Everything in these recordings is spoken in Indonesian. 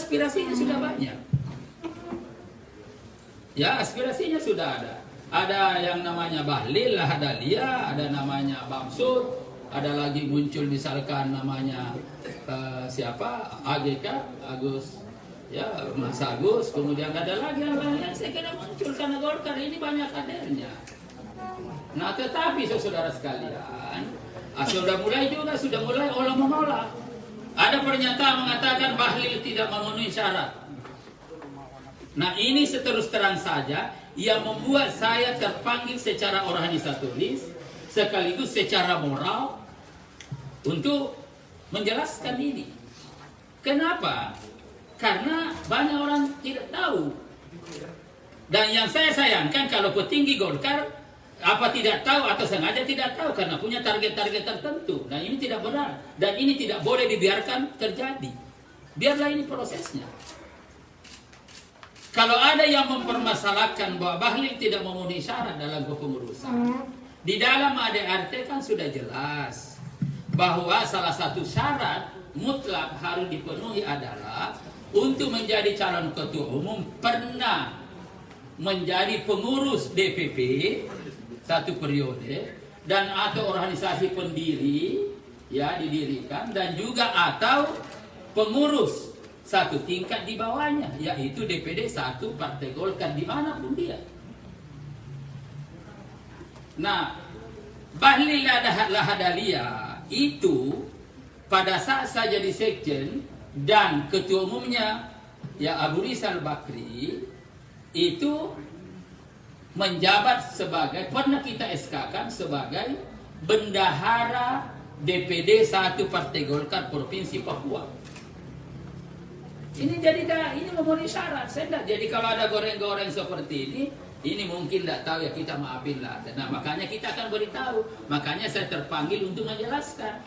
aspirasinya sudah banyak. Ya, aspirasinya sudah ada. Ada yang namanya Bahlil Lahadalia, ada namanya Bamsud, ada lagi muncul misalkan namanya siapa? AGK, Agus, ya Mas Agus, kemudian ada lagi yang lain yang saya kira muncul karena Golkar ini banyak kadernya. Nah, tetapi saudara sekalian, sudah mulai olah menolak. Ada pernyataan mengatakan Bahlil tidak memenuhi syarat. Nah, ini seterus terang saja yang membuat saya terpanggil secara organisatoris sekaligus secara moral untuk menjelaskan ini. Kenapa? Karena banyak orang tidak tahu. Dan yang saya sayangkan kalau petinggi Golkar apa tidak tahu atau sengaja tidak tahu karena punya target-target tertentu. Nah, ini tidak benar dan ini tidak boleh dibiarkan terjadi. Biarlah ini prosesnya. Kalau ada yang mempermasalahkan bahwa Bahlil tidak memenuhi syarat dalam kepengurusan, di dalam ADRT kan sudah jelas bahwa salah satu syarat mutlak harus dipenuhi adalah untuk menjadi calon ketua umum pernah menjadi pengurus DPP satu periode dan atau organisasi pendiri ya didirikan dan juga atau pengurus satu tingkat di bawahnya, yaitu DPD 1 Partai Golkar dimanapun dia. Nah, Bahlil Lahadalia itu pada saat saya jadi sekjen dan ketua umumnya ya Abu Rizal Bakri itu menjabat sebagai, pernah kita SK-kan sebagai bendahara DPD 1 Partai Golkar Provinsi Papua. Ini ini memenuhi syarat. Jadi kalau ada goreng-goreng seperti ini mungkin tidak tahu ya, kita maafin lah. Nah, makanya kita akan beritahu. Makanya saya terpanggil untuk menjelaskan.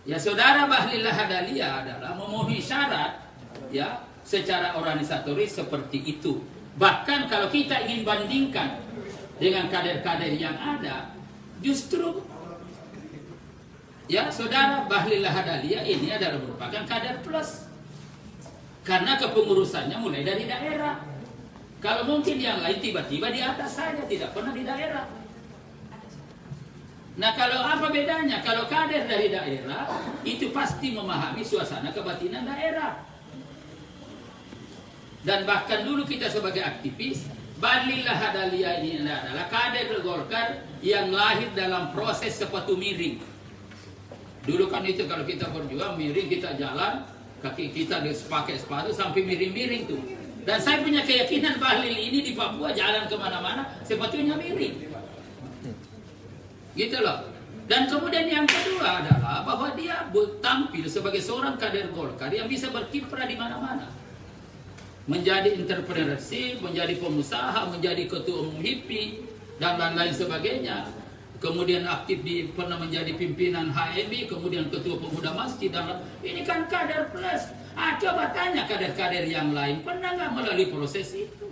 Ya, saudara Bahlil Lahadalia adalah memenuhi syarat ya secara organisatoris seperti itu. Bahkan kalau kita ingin bandingkan dengan kader-kader yang ada, justru ya saudara Bahlil Lahadalia ini adalah merupakan kader plus. Karena kepengurusannya mulai dari daerah. Kalau mungkin yang lain tiba-tiba di atas saja, tidak pernah di daerah. Nah, kalau apa bedanya? Kalau kader dari daerah, itu pasti memahami suasana kebatinan daerah. Dan bahkan dulu kita sebagai aktivis, Bahlil Lahadalia ini adalah kader Golkar yang lahir dalam proses sepatu miring. Dulu kan itu kalau kita berjuang miring, kita jalan, kaki kita pakai sepatu sampai miring-miring tuh. Dan saya punya keyakinan Bahlil ini di Papua jalan kemana-mana sepatunya miring. Gitu loh. Dan kemudian yang kedua adalah bahwa dia tampil sebagai seorang kader Golkar yang bisa berkiprah di mana-mana. Menjadi entrepreneurship, menjadi pengusaha, menjadi ketua umum HIPI dan lain-lain sebagainya. Kemudian aktif pernah menjadi pimpinan HMI, kemudian ketua pemuda masjid dan ini kan kader plus. Coba tanya kader-kader yang lain pernah nggak melalui proses itu?